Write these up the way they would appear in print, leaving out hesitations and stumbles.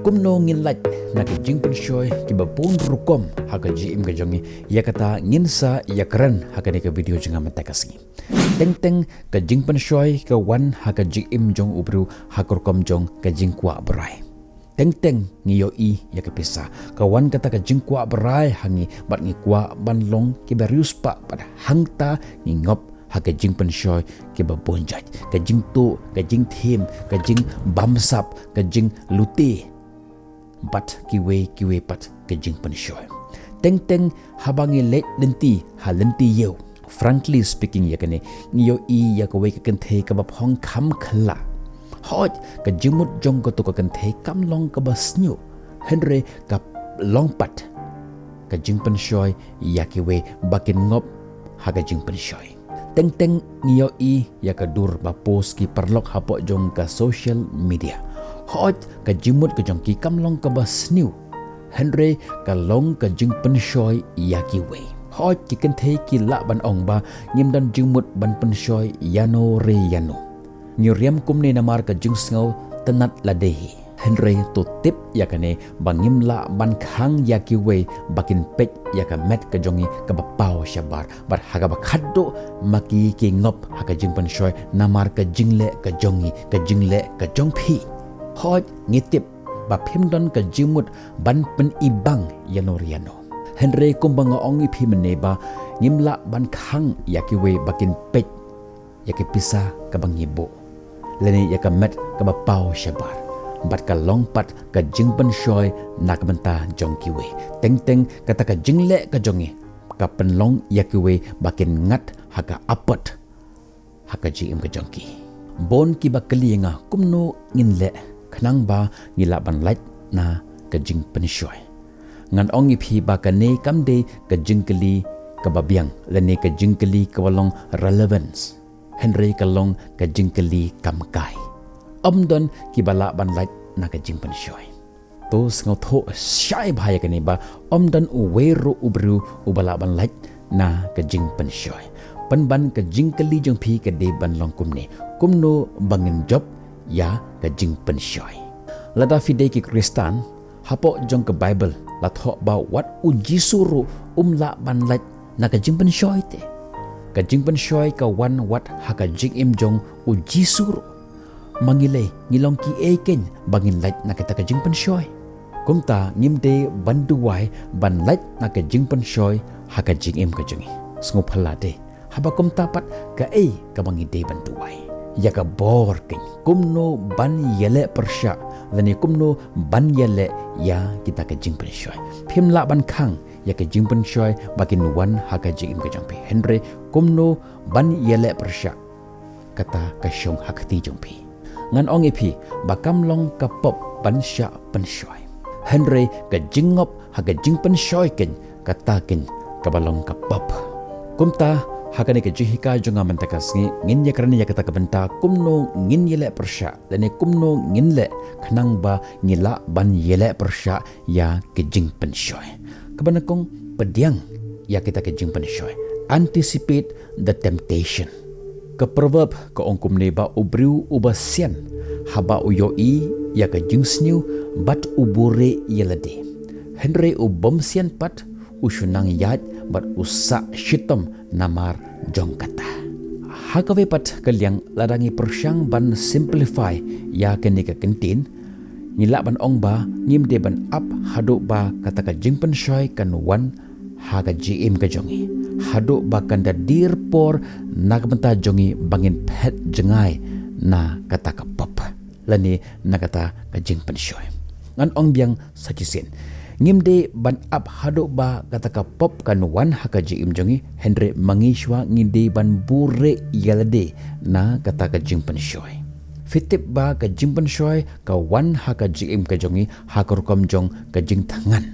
kumno nginlat na kajing pensyoy kibapun rukom haka GM kajongi ya kata nginsa ya keren haka ni ka video jenga matakasi teng kajing pensyoy kawan haka GM jong ubru haka rukom jong kajing kwa berai teng ngiyo i ya kepisa kawan kata kajing kwa berai hangi bat ngi kwa banlong kibarius pa pada hangta ngingop haka jing pensyoy kibabonjaj kajing tu kajing tim kajing bamsap kajing lute bat kiwe pat kajing pensyoy teng habangi let lenti halenti yeu frankly speaking yakane ngiyo i yakwe kakenthe kabab hong kham khla hoj kajimut jong ko to kakenthe kam long kabasnyu henry kap longpat kajing pensyoy yakiwe bakin ngop hagajing pensyoy teng ngiyo i yakadur ba post ki perlok hapok jong ka social media hoj ka jimut ka jong ki kamlong ka basniu henry ka long ka jing pensyoy yakiwe hoj ki kenthe ki la ban ong ba ngim dan jimut ban pensyoy yano re yano nyuriam kumne namar ka jing sngaw tenat ladehi henry to tip yakane bangim la ban khang yakiwe bakin pek yaka met ka jongi ka bapau syabar bar haga bakhaddo maki ki ngop haga jing pensyoy namar ka jingle ka jongi ka jingle ka jongphi hoj ngitip ba phimdon ka jimut ban pen ibang yanoriano henry kumbang ongi phimne ba ngimla ban khang yakiwe bakin pek yaki pisa ka bangibo lene yaka met ka bapau syabar bat ka longpat ka jing pensyoy nak menta jongkiwe teng kata ka jingle ka jongi ka penlong yakiwe bakin ngat haka apot haka jim ka jongki bon ki bakalienga kumno nginle khnang ba ngila ban lait na ka jing pensyoy ngan ongi phi ba ka ne kamde ka jingkeli ka babiang lene ka jingkeli ka walong relevance henry ka long ka jingkeli kamkai omdon kibala ban lait na ka jing pensyoy to sngaw tho syai bhaya kani ba omdon uwero ubru ubala ban lait na ka jing pensyoy panban ka jing kali jong phi ka de ban long kumno bangin job ya ka jing pensyoy lada fide ki kristan hapo jong ka bible la tho ba wat ujisuru umla ban lait na ka jing pensyoy te ka jing pensyoy ka wan wat ha ka jing im jong ujisuru mangilay ngilong ki eken bangin light na kita kajing pensyoy kumta ngimde banduway ban light na kajing pensyoy ha kajing im kajing snguphallade haba kumta pat ka kabangide banduway ya ka bor ken kumno ban yele persya lani kumno ban yele ya kita kajing pensyoy phimla ban khang ya kajing pensyoy bakin wan ha kajing im kajing henry kumno ban yele persya kata kasyong hakti jongpi ngan ong ipi bakam long ka pop pansya pensyoy henry ka jingop haga jing pensyoy ken katakin ka balong ka pop kumta hakane ka jihika jonga mantakas ngin ya karani ya kata ka benta kumno ngin yele persya dane kumno nginle khnang ba ngila ban yele persya ya ke jing pensyoy kabanakong pediang ya kita ke jing pensyoy anticipate the temptation ke proverb ke ongkum neba ubriu ubasian haba uyoi ya ke jingsniu bat ubure yelade henry ubomsian pat usunang yat bat usak shitom namar jongkata hakawe pat kaliang ladangi persyang ban simplify ya kene ke kentin ngilak ban ong ba ngimde ban up haduk ba kata ka jing pensyoy kan wan haga GM ka jongi haduk bakan da dirpor nak benta jongi bangin pet jengai na kata ka pop lani na kata ka jing pensyoy ngan ong biang sakisin ngimde ban up haduk ba kata ka pop kan wan haka GM jongi henry mangiswa ngide ban bure yalade na kata ka jing pensyoy fitip ba ka jing pensyoy ka wan haka GM ka jongi haka rukom jong ka jing tangan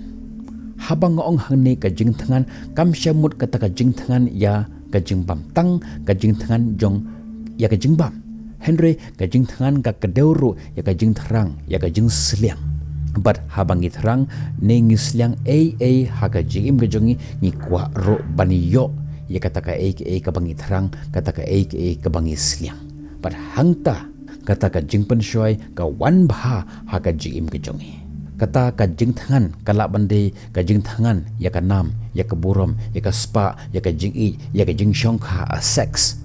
habang ngong hangne ka jing tangan kam syamut kata ka jing tangan ya ka jing bam tang ka jing tangan jong ya ka jing bam henry ka jing tangan ka kedeuru ya ka jing terang ya ka jing seliang bat habang terang ne ngisliang ha ka jing ka jongi ni kwa ro baniyo ya kata ka ka bangi terang kata ka ka bangi seliang bat hangta kata ka jing pensyoy ka wan bha ha ka jing ka jongi kata ka jing tangan kala bande ka jing tangan ya ka nam ya ka burom ya ka spa ya ka jing i ya ka jing shongkha a sex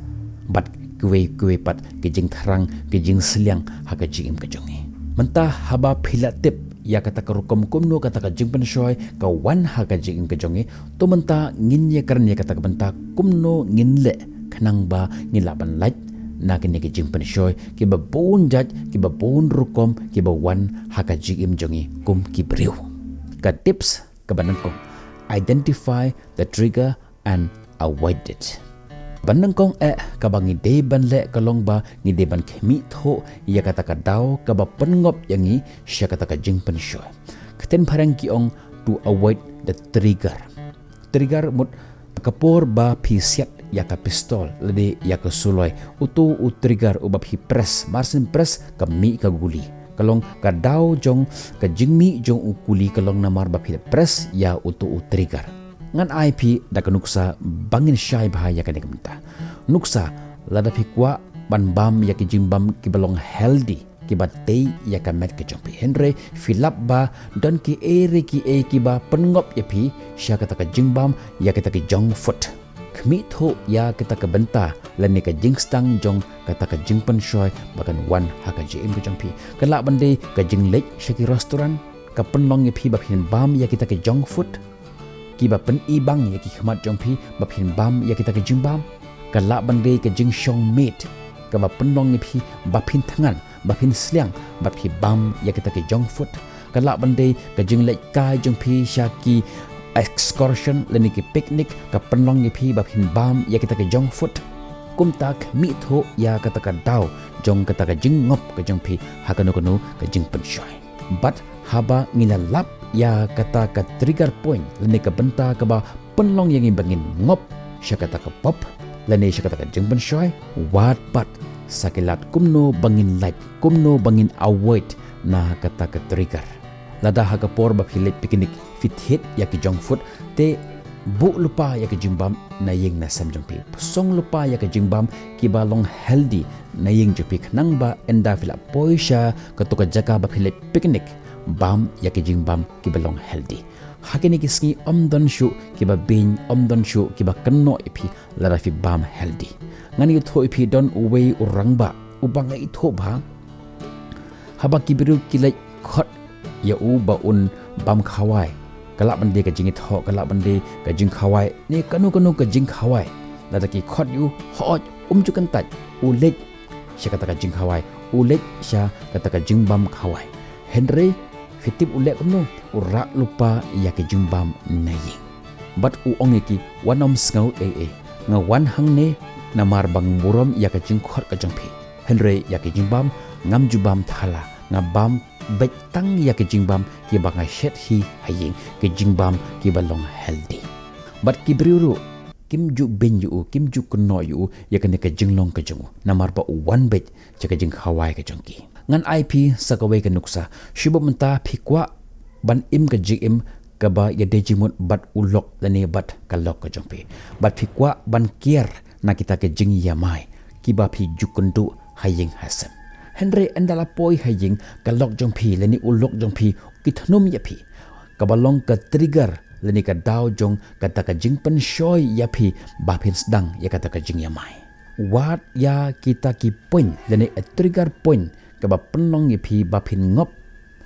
but kue pat ke jing tharang ke jing seliang ha ka jing im ka jongi mentah haba philatip ya kata ka rukom kumno kata ka jing penshoy ka wan ha ka jing im ka jongi to mentah ngin ya karan ya kata ka benta kumno ngin le khanang ba ngilaban lait na kini ke jing penshoy ki ba bon jaj ki ba bon rukom ki ba wan ha ka jing im jongi kum ki briu ka tips ka banangkong identify the trigger and avoid it banangkong ka ba ngide ban le kalong ba ngide ban khemi tho ya kata ka daw ka ba pengop yangi sya kata ka jing penshoy keten pharang ki ong to avoid the trigger mut kapor ba pisiat ya ka pistol lede ya ka suloi utu trigger ubab hi press marsin press ka mi ka guli kalong ka daw jong ka jingmi jong ukuli kalong namar ba hi press ya utu trigger ngan IP da ka nuksa bangin syai bahaya ka negamta nuksa lada phi kwa ban bam ya ki jimbam ki balong healthy ki ba tei ya ka met ka jompi henry filap ba dan ki ere ki ba pengop ya phi sya kata ka jingbam ya kata ki jong foot khmi tho ya kita ka benta lani ka jingstang jong kata ka jing penshoy bakan wan ha ka jim ka jongpi kala bande ka jing lek shaki restaurant ka penlong ye phi ba phin bam ya kita ka jong food ki ba pen i bang ya ki khmat jongpi ba phin bam ya kita ka jing bam kala bande ka jing shong meat ka ba penlong ye phi ba phin thangan ba phin sliang ba phi bam ya kita ka jong food kala bande ka jing lek kai jongpi shaki excursion leni ki picnic ka penlong ye phi ba phin bam ya kita ka jong foot kum tak mi tho ya kata ka daw jong kata ka jing ngop ka jong phi ha ka no ka jing penshoy but haba ngilalap ya kata ka trigger point leni ka benta ka ba penlong yang bangin ngop sya kata ka pop leni sya kata ka jing penshoy wat pat sakilat kumno bangin light kumno bangin avoid na kata ka trigger lada ha ka por ba philip picnic fit hit ya ki jong food te bu lupa ya ki jimbam na yeng na sam jong pi song lupa ya ki jimbam ki ba long healthy na yeng jpi nang ba enda fila poisha ka to ka jaka ba philip picnic bam ya ki jimbam ki ba long healthy hakini ki ski omdon shu ki ba bin omdon shu ki ba kanno ipi la fi bam healthy ngani tho ipi don uwei urang ba ubang ai tho ba haba ki biru ki lai khot ya u ba un bam khawai kala bande ka jing tho kala bande ka jing khawai ne kanu ka jing khawai la ki khot yu hot chu kan tat ulet sya kata ka jing khawai ulet sya kata ka jing bam khawai henry fitip ulet kumno ura lupa ya ka jing bam nayi but u ong ki wanom ngau nga wan hang ne namar bang burom ya ka jing khot ka jong phi henry ya ka jing bam ngam ju bam thala nga bam bet tang ya ke jingbam ki banga shet hi haying ke jingbam ki balong healthy but ki briuru kim ju ben yu kim ju kunno yu ya ke jinglong ke jungu namar ba one bet che ke jing khawai ke jongki ngan IP sakawe ke nuksa shubo menta phikwa ban im ke jim ka ba ya de jimut bat ulok lani bat kalok ke jongpi bat phikwa ban kier na kita ke jing yamai ki ba phi jukundu haying hasam Henry endala poi haying kalok jong phi leni ulok jong phi kithnum ya phi kabalong ka trigger leni ka daw jong kata ka jing penshoy ya phi ba phin sedang ya kata ka jing yamai wat ya kita ki point leni a trigger point ka ba penlong ya phi ba phin ngop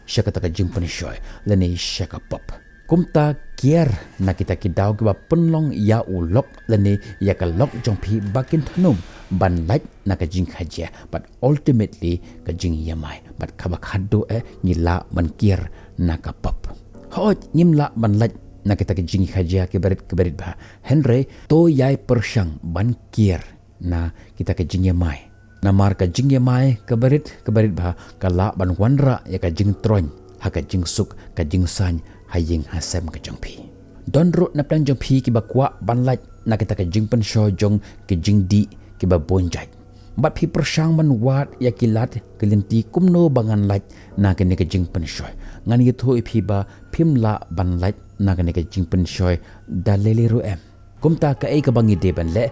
sya kata ka jing penshoy leni sya ka pop kumta kier na kita ki daw ka ba penlong ya ulok leni ya ka lok jong phi bakin thnum ban like na ka jing khaja but ultimately ka jing yamai but khaba khaddo nila ban kier na ka pop hot nimla ban like na kita ka jing khaja ke berit ba henry to yai persyang ban kier na kita ka jing yamai namar ka jing yamai ke berit ba kala ban wanra ya ka jing tron ha ka jing suk ka jing san haying hasam ka jongpi don ro na plan jongpi ki ba kwa ban like na kita ka jing pen show jong ke jing di ki ba bonjai bat phi persang man wat ya kilat kelinti kumno bangan lait na ke ne ke jing pen shoy ngan ye thoi phi ba phimla ban lait na ke ne ke jing pen shoy dalele ru em kumta ka ei ka bangi de ban le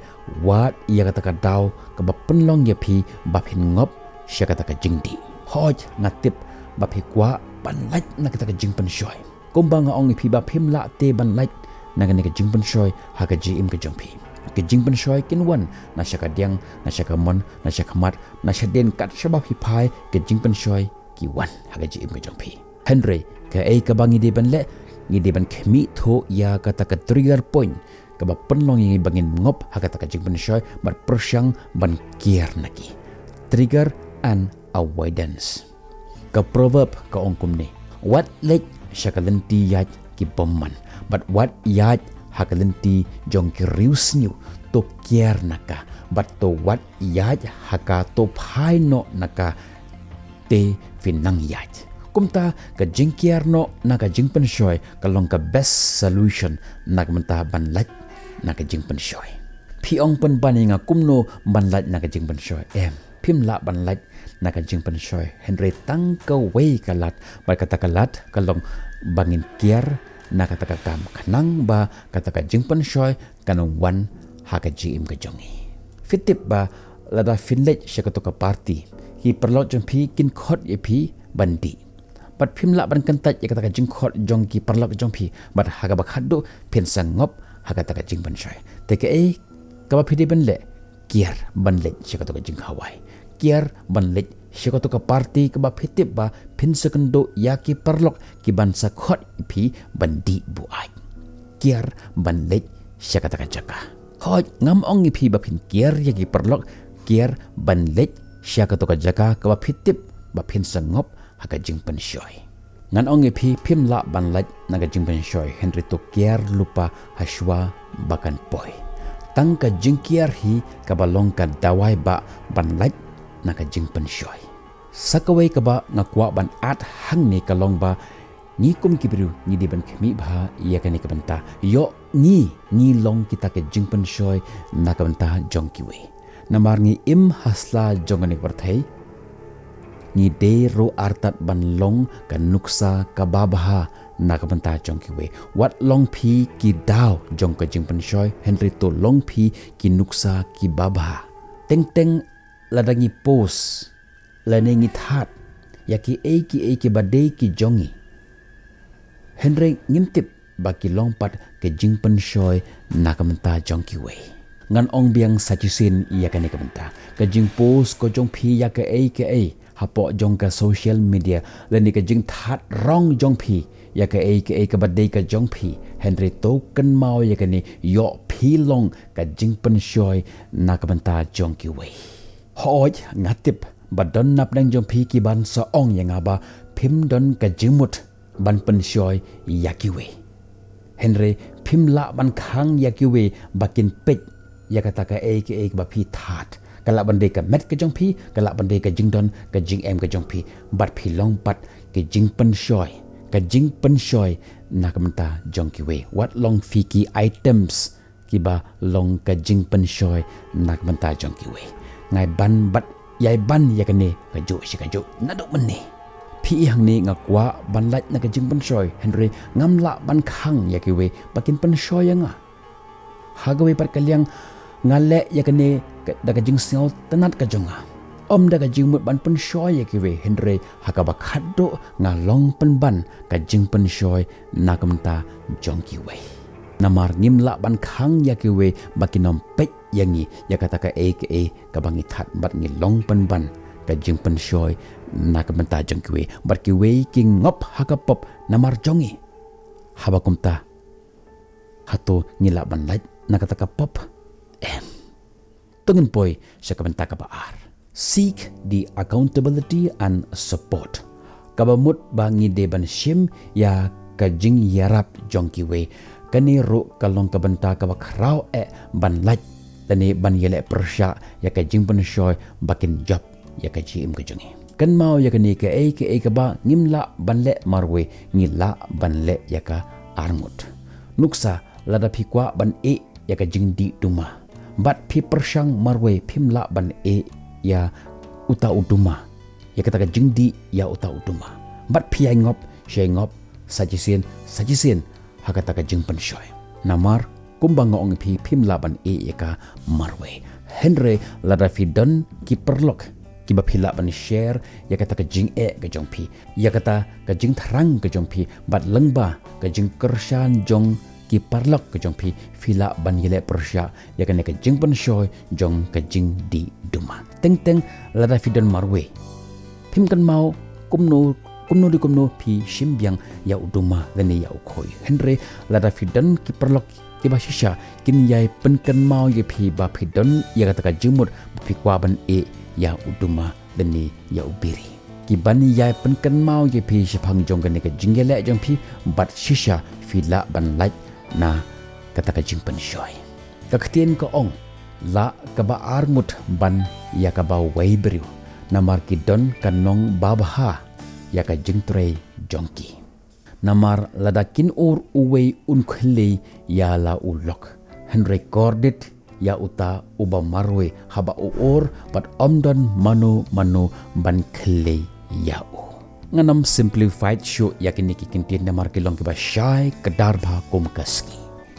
wat ya kata ka daw ka ba penlong ye phi ba phin ngop sya kata ka jing di hoj ngatip ba phi kwa banlait na kita ka jing penshoy kumbang ong pi ba phim la te banlait na ka jing penshoy ha ka ji im ka jong pi ka jing penshoy kinwan na sya ka diang na sya ka mon na sya ka mat na sya den kat shabab hi pai ka jing penshoy ki wan ha ka ji im ka jong pi Henry ka ka bangi de ban le ngi de ban khmi tho ya ka ta ka trigger point ka ba penlong ngi bangin ngop ha ka ta ka jing penshoy bar persyang ban kier naki trigger and avoidance ka proverb ka ongkum ni what lek shakalenti yaj ki bomman but what yaj hakalenti jong ki rius new to kier naka but to what yaj haka to phai no naka te finang yaj kumta ka jing kier no naka jing penshoy ka long ka best solution nak menta ban laj naka jing penshoy pi ong pen bani nga kumno ban laj naka jing penshoy phim la ban laj naka jing penshoy Henry tang ka wei kalat ba kata kalat kalong bangin kier naka taka kam kanang ba kata ka jing penshoy kanong wan haka ji im ka jongi fitip ba lada finlet syakato ka party hi perlot jong pi kin khot ye pi bandi pat phim la ban kantat ya kata ka jing khot jong ki perlot jong pi bat haga ba khaddo phen sangop haga taka jing penshoy teke ka ba phidi ban le kier ban le syakato ka jing hawai kier ban lej syakato ka party ka ba phitip ba phin sekendo ya ki perlok ki ban sa khot phi bandi buai kier ban lej syakata ka jaka khot ngam ong phi ba phin kier ya ki perlok kier ban lej syakato ka jaka ka ba phitip ba phin sangop ha ka jing penshoy ngan ong phi phim la ban lej na ka jing penshoy Henry to kier lupa haswa bakan poi tang ka jing kier hi ka balong ka dawai ba ban lej naka jing penshoy sakawai ka ba ngakwa ban at hang ni kalong ba ni kum kibru ni di ban khmi bha ya ka ni ka banta yo ni long kita ka jing penshoy naka banta jong kiwe namar ngi im hasla jongani perthai ni de ro artat ban long ka nuksa ka babha naka banta jong kiwe wat long phi ki daw jong ka jing penshoy Henry to long phi ki nuksa ki babha teng ladangi pos lanengi that yaki ki badai ki jongi Henry ngimtip baki longpat ke jing penshoy nakamenta jongki we ngan ong biang sachisin iya kane kamenta ke jing pos ko jong phi ya ke hapo jong ka social media lani ke jing that rong jong phi ya ke badai ka jong phi Henry token mau ya kane yo phi long ka jing penshoy nakamenta jongki we hoj ngatip badon nap dang jong phi ki ban sa ong yang aba phim don ka jimut ban penshoy yakiwe Henry phim la ban khang yakiwe bakin pet ya kata ka ba phi that kala bande ka met ka jong phi kala bande ka jing don ka jing em ka jong phi bat phi long pat ke jing penshoy ka jing penshoy nakamta jong kiwe what long phi ki items ki ba long ka jing penshoy nakamta jong kiwe ngai ban bat yai ban ya kane ka jo shi ka jo na do man ni phi hang ni ngakwa ban lait na ka jing penshoy Henry ngam la ban khang ya ki we bakin penshoy nga hagawe par kalyang ngale ya kane da ka jing sel tanat ka jonga om da ka jing mut ban penshoy ya ki we Henry haka ba khaddo ngalong pen ban ka jing penshoy nakamta jong ki we namar ngimla ban khang ya ki we bakinom pek yangi ya kata ka ka bangi that bat ngi long pen ban ka jing penshoy nakamta jong ki we bat ki we ki ngop hakapop namar jongi habakumta hato ngila ban lait nakata ka pop tungin poi syakabanta ka baar seek the accountability and support kabamut bangi de ban shim ya ka jing yarap jong ki we kani ro kalong ka banta ka bakrao ban lait tani ban yele persya ya ka jing penshoy bakin job ya ka jim ka jongi kan mau ya kani ka ka ba ngimla banle marwe ngila banle ya ka armut nuksa lada phikwa ban ya ka jing di duma bat phi persyang marwe phimla ban ya uta uduma ya kata ka jing di ya uta uduma bat phi ngop ngop sajisin hakata ka jing penshoy namar kumbang ngong phi phimla ban ya ka marwe Henry lada fi don ki perlok kiba phila ban share ya kata ka jing ke jong phi ya kata ka jing tharang ke jong phi bat lengba ka jing kershan jong ki parlok ke jong phi phila ban yele persya ya kana ka jing ban shoy jong ka jing di duma teng lada fidon marwe phim kan mau kumno di kumno phi shimbyang ya uduma lani ya ukhoi henry lada fidon ki parlok ki basisha kin yai penkan mau ye phi ba fidon ya kata ka jimut phi kwa ban ya uduma dani ya ubiri ki ban yai penkan mau ye phi shphang jong kan ka jingele jong phi bat shisha fila ban laj na kata ka jing pen shoy ka ktien ka ong la ka ba armut ban ya ka ba wai beriu namar ki don kanong babha ya ka jing trei jongki namar ladakin uwei unkhli ya la ulok han recorded ya uta uba marwe haba bat omdon manu ban khle ya nganam simplified show yakini kikintin namar kilong kiba syai kedar ba kum kaski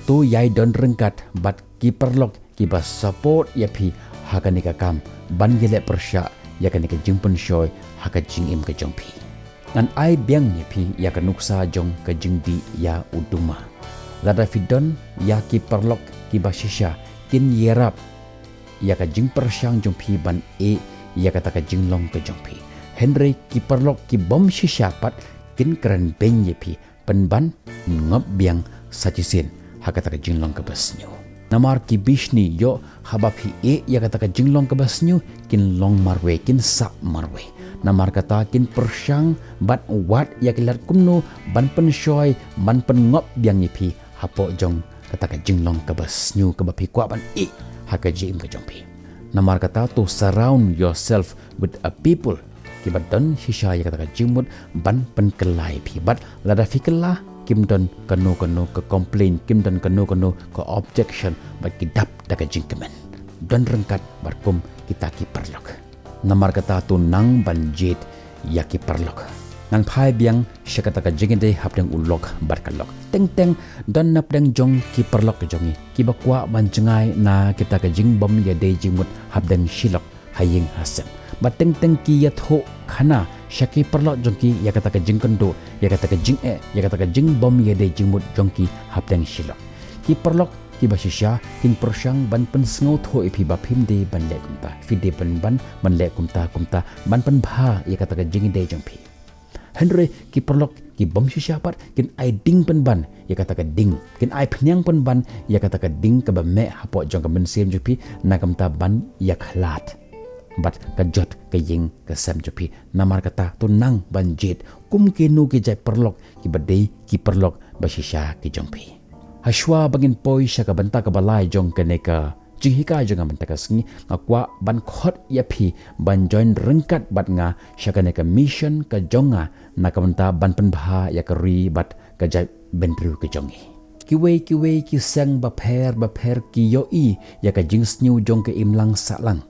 tu yai don rengkat bat ki perlok kiba support ya phi hakani ka kam ban gele persya yakani ka jingpen shoy haka jing im ka jong phi ngan ai biang ni phi ya ka nuksa jong ka jing di ya uduma lada fidon ya ki perlok ki basisha kin yerap ya ka jing persyang jong phi ban ya kata ka jing long ka jong phi henry ki perlok ki bom shisha pat kin kran ben ye phi penban ngop biang sajisin ha kata ka jing long ka basnyu namar ki bishni yo haba phi ya kata ka jing long ka basnyu kin long marwe kin sa marwe namar kata kin persyang bat wat ya kilat kumno ban pen shoy ban pen ngop biang ye phi hapo jong kata ka jinglong ka basnyu ka bapi kwa ban ha ka jim ka jong phi namar kata to surround yourself with a people kibat don hisha ya kata ka jimut ban pen kelai phi bat lada fiklah kim don kanu ka complain kim don kanu ka objection bat kidap da ka jingkemen don rengkat barkum kita ki perlok namar kata tu nang banjit ya ki perlok nang phai biang syakata ka jingende hapdang ulok barkalok teng dan napdang jong ki perlok ka jongi ki bakwa banjengai na kita ka jingbom ya de jingmut hapdang shilok haying hasem bateng ki ya tho khana syaki perlok jongki ya kata ka jingkendo ya kata ka jing ya kata ka jingbom ya de jingmut jongki hapdang shilok ki perlok ki basisha kin persyang ban pen sngo tho epi ba phimde ban le kumta fide ban le kumta ban pen bha ya kata ka jingide jongpi henry ki perlok ki bom shisha pat kin ai ding pen ban ya kata ka ding kin ai phnyang pen ban ya kata ka ding ka ba me hapo jong ka ben sem jupi na kamta ban ya khlat bat ka jot ka ying ka sem jupi namar kata tu nang banjit kum ke nu ki jai perlok ki badei ki perlok ba shisha ki jongpi hashwa bangin poi syaka banta ka balai jong kaneka jinghika jong banta ka sngi ngakwa ban khot ya phi ban join rengkat bat nga syaka neka mission ka jonga na ka banta ban pen bha ya ka ri bat ka jai bendru ka jongi kiwe ki sang ba pher ki yoi ya ka jing snyu jong ka imlang salang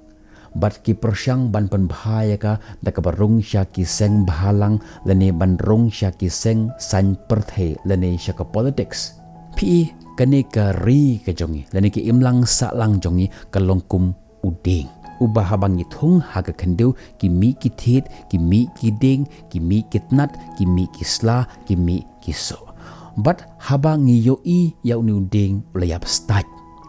bat ki persyang ban pen bha ya ka da ka barung sya ki seng bhalang lene ban rong sya ki seng san perthe lene sya ka politics pi kane ka ri ka jongi lani ki imlang sa lang jongi ka longkum uding ubah habang ithung ha ka khendeu ki mi ki thet ki mi ki ding ki mi kitnat ki mi ki sla ki mi ki so but habang yo ya uni uding ulayap staj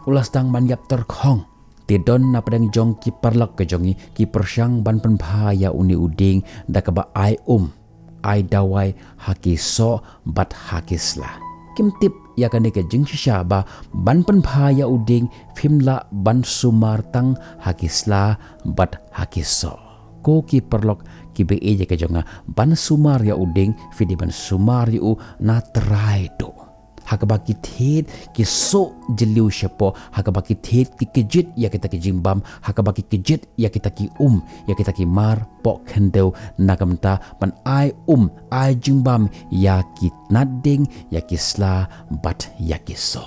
ulas tang man yap terkhong te don na padang jong ki parlak ka jongi ki persyang ban pen bha ya uni uding da ka ba ai dawai haki so bat haki sla kim tip ya kane ke jing shisha ba ban pen bha ya uding phimla ban sumar tang hakisla bat hakiso ko ki perlok ki be je ke jonga ban sumar ya uding fidi ban sumar yu na trai do hakabaki thet ki so jeliu shepo hakabaki thet ki kejit ya kita ki jimbam hakabaki kejit ya kita ki ya kita ki mar pok khendeu nakamta pan ai jimbam ya ki nading ya ki sla bat ya ki so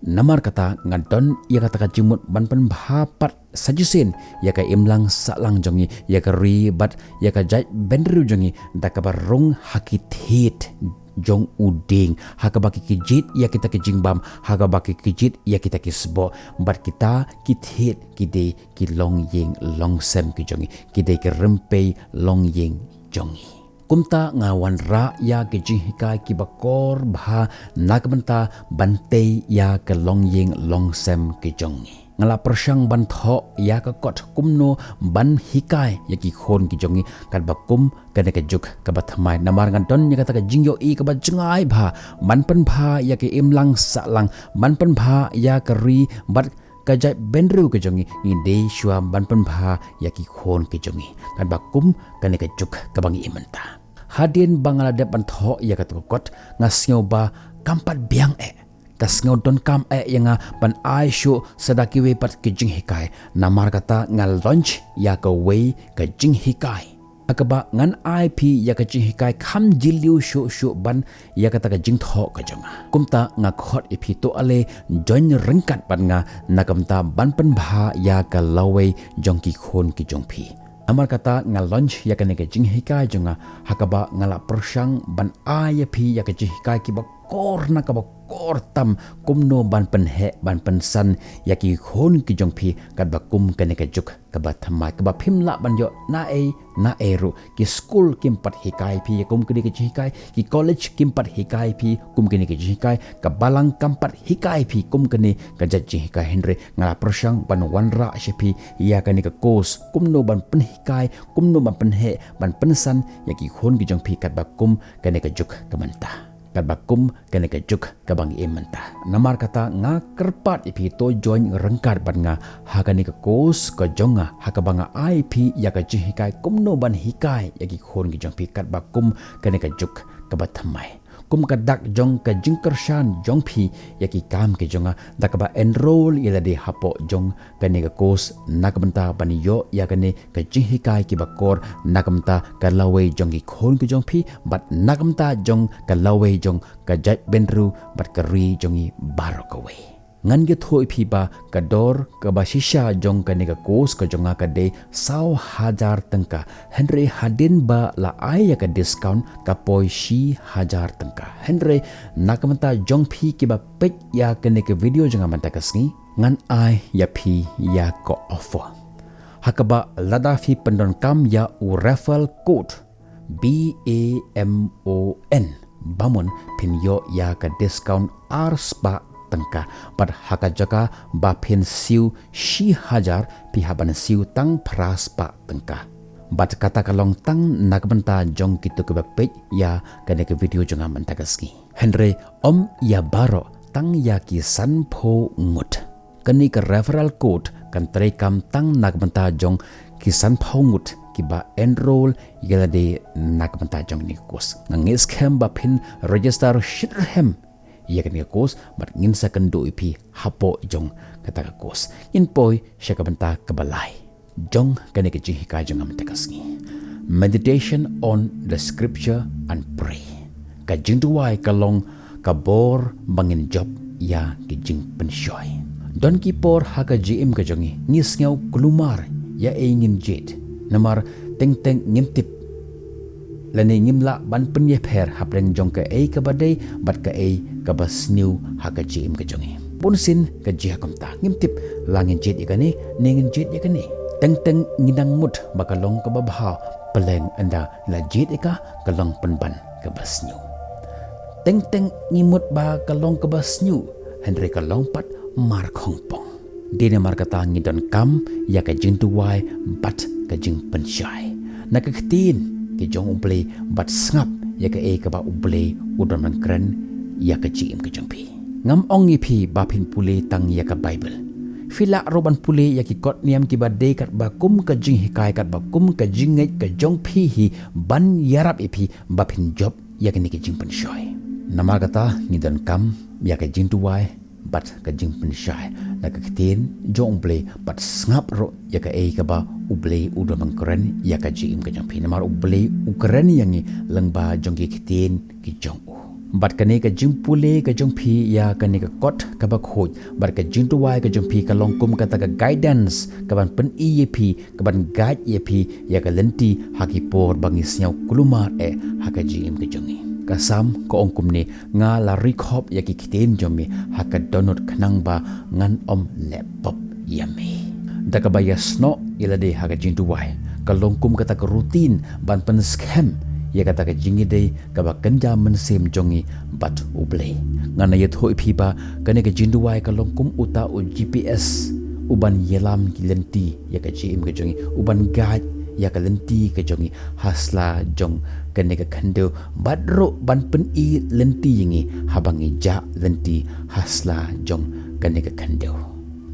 namar kata ngadon ya kata ka jimut ban pen bhapat sajusin ya ka imlang salang jongi ya ka ri bat ya ka jai benru jongi da ka barung hakit hit jong uding haka baki kijit ya kita kejimbam haka baki kijit ya kita kisbo bat kita kithit kide ki long yeng long sem ki jongi kide ki rempe long yeng jongi kumta ngawan ra ya ke jihika ki bakor bha nakbanta bante ya ke long yeng long sem ki jongi ngala persang ban tho ya ka kot kumno ban hikai ya ki khon ki jongi kat bakum kan ka juk ka bathamai namar ngan don ya kata ka jingyo i ka bajengai bha man pen bha ya ki imlang salang man pen bha ya ka ri bat ka jai benru ke jongi ni de shwa ban pen bha ya ki khon ke jongi kat bakum kan ka juk ka bangi imenta hadin bangala de ban tho ya ka kot ngasnyo ba kampat biang kas ngau don kam yang ban ai shu sadaki we pat ke jing hikai namar kata ngal launch ya ka we ka jing hikai akaba ngan ip ya ka jing hikai kham jiliu shu ban ya kata ka jing tho ka jonga kumta nga khot ipi to ale join rengkat ban nga nakamta ban pen bha ya ka lawe jong ki khon ki jong phi amar kata nga launch ya ka ne ka jing hikai jonga hakaba ngala persang ban ip ya ka jing hikai ki ba kor na ka ba kor tam kumno ban pen he ban pen san ya ki khon ki jong phi kat ba kum ka ne ka juk ka ba thamai ka ba phim la ban yo na e ru ki school kim pat hikai phi ya kum ki ne ki hikai ki college kim pat hikai phi kum ki ne ki hikai ka balang kam pat hikai phi kum ki ne ka ja ji hikai henry ngala persang ban wan ra she phi ya ka ne ka course kumno ban pen hikai kumno ban pen he ban pen san ya ki khon ki jong phi kat ba kum ka ne ka juk ka manta kat bakum kene ka juk ka bang imenta namar kata nga kerpat ipi to join rengkat ban nga hakani ka kos ka jonga hakabanga ip ya ka jihikai kumno ban hikai ya ki khon ki jong pi kat bakum kene ka juk ka bathamai kum ka dak jong ka jingkershan jong phi ya ki kam ke jonga dak ba enroll ila de hapo jong kene ka kos nakbenta ban yo ya kene ka jihikai ki bakor nakmta ka lawe jong ki khon ki jong phi bat nakmta jong ka lawe jong ka jat benru bat ka ri jongi barokawe ngan ge thoi phi ba ka dor ka ba shisha jong ka ne ka kos ka jonga ka de 100,000 tangka henry hadin ba la ai ya ka discount ka poi shi 1000 tangka henry nakamta jong phi ki ba pek ya ka ne ka video jonga manta ka sngi ngan ai ya phi ya ko offer hakaba lada fi pendon kam ya u referral code BAMON bamun pin yo ya ka discount R spa tangka pad haka jaka ba pin siu shi 1000 pi haban siu tang pras pa tangka bat kata kalong tang nakbenta jong kitu ke bapej ya kane ke video jonga mantagaski henry om ya baro tang ya ki san pho ngut kani ke referral code kan trekam tang nakbenta jong ki san pho ngut ki ba enroll yela de nakbenta jong ni kos ngis kem ba pin register shithem ia kan kos mat ngin sa kan do ipi hapo jong kata kos in poi syaka benta kebalai jong kan ke ji hika jong am tekasni meditation on the scripture and pray ka jing duai kalong kabor bangin job ya ki jing penshoy don ki por haka jim ka jongi ngis ngau kulumar ya ingin jet namar teng ngimtip lani ngimla ban penye pher hapreng jong ka ka badai bat ka ka bas new haka jim ka jongi punsin ka ji hakam ta ngimtip langin jet ikani ningin jet ikani teng ngidang mut bakalong ka babha peleng anda la jet ika kalong penban ka bas new teng ngimut ba kalong ka bas new henry kalong pat mar khongpong dina mar kata ngidon kam ya ka jing tuwai bat ka jing pensyai nakaktin ki jong uble bat ngap ya ka ba uble udon man kren ya ka jim ka jong pi ngam ong ipi ba pin pule tang ya ka bible fila roban pule ya ki kot niam ki ba de kat ba kum ka jing hikai kat ba kum ka jing ngai ka jong pi hi ban yarap ipi ba pin job ya ka ni ki jing pen shoy nama kata ni dan kam ya ka jing tuwai bat ka jing pen shoy na ka ktin jong uble bat ngap ro ya ka ba uble udon man kren ya ka jim ka jong pi namar uble ukren yang ni lengba jong ki ktin ki jong bat kane ka jing pule ka jong phi ya kane ka kot ka ba khoj bat ka jing tuwai ka jong phi ka longkum ka ta ka guidance ka ban pen ep ka ban guide ep ya ka lenti haki por bangi snyau kulumar haka jim ka jongi kasam ko ongkum ni nga la rekhop yaki kiten jomi haka donut kanang ba ngan om laptop yami dakabaya sno ilade haka jintu wai kalongkum kata ka rutin ban pen scam ya kata ka jingi dei ka ba kanja mensem jongi bat uble ngana yet hoi phi ba kane ka jindu wai kalongkum uta u GPS uban yelam ki lenti ya ka jim ka jongi uban gaj ya ka lenti ka jongi hasla jong kane ka khando badro ban pen I lenti yingi habangi ja lenti hasla jong kane ka khando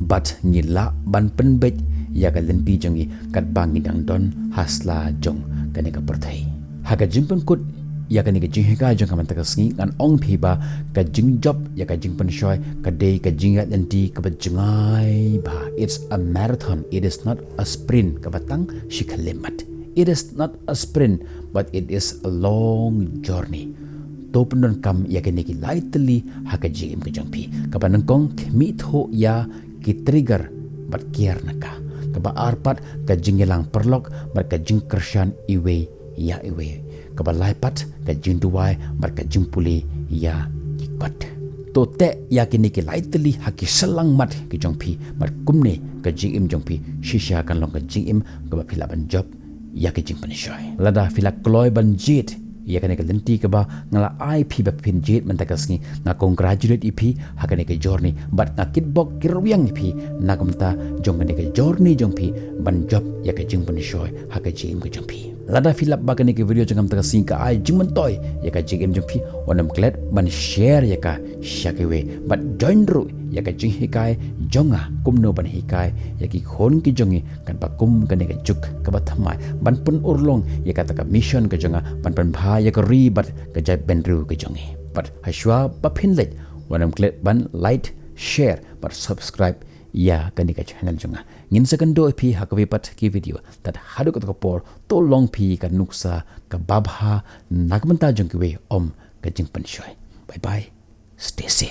bat ngila ban pen bet ya ka lenti jongi kat bangi dang don hasla jong kane ka perthai haga jingpen kut ya ka ni ka jingheka jong ka mantaka sngi kan ong phiba ka jing job ya ka jingpen shoy ka dei ka jingat lenti ka ba jingai ba it's a marathon it is not a sprint ka batang shikalemat it is not a sprint but it is a long journey to pendon kam ya ka ni ki lightly haga jim ka jong phi ka banangkong mi tho ya ki trigger bat kiar naka ka ba arpat ka jingelang perlok bar ka jing kershan iwe ya iwe kaba laipat ka jinduai bar ka jimpuli ya ikot to te ya kini ki lightly haki selang mat ki jongpi bar kumne ka jingim jongpi shisha kan long ka jingim kaba philaban job ya ki jingpan shoy lada phila kloy ban jit ya kane ka lenti ka ba ngala IP ba pin jit mantakas ngi na congratulate ipi hakane ka journey but na kitbok kirwiang ipi na kamta jongane ka journey jongpi ban job ya ka jingpan shoy haka jingim ka jongpi lada filap bagane ke video jangam taka singka ai jingman toy ya ka jingem jongpi onam glad ban share ya ka shakewe but join ru ya ka jing hikai jonga kumno ban hikai ya ki khon ki jongi kan pa kum kane ka juk ka bathamai ban pun urlong ya ka taka mission ka jonga ban bha ya ka ri bat ka jai ben ru ka jongi but hashwa pa phinlet onam glad ban like share but subscribe ya kani ka channel jonga ngin sakando phi hakwe pat ki video tat hadu ka por to long phi ka nuksa ka babha nagmanta jong ki we om ka jingpan shoy bye bye stay safe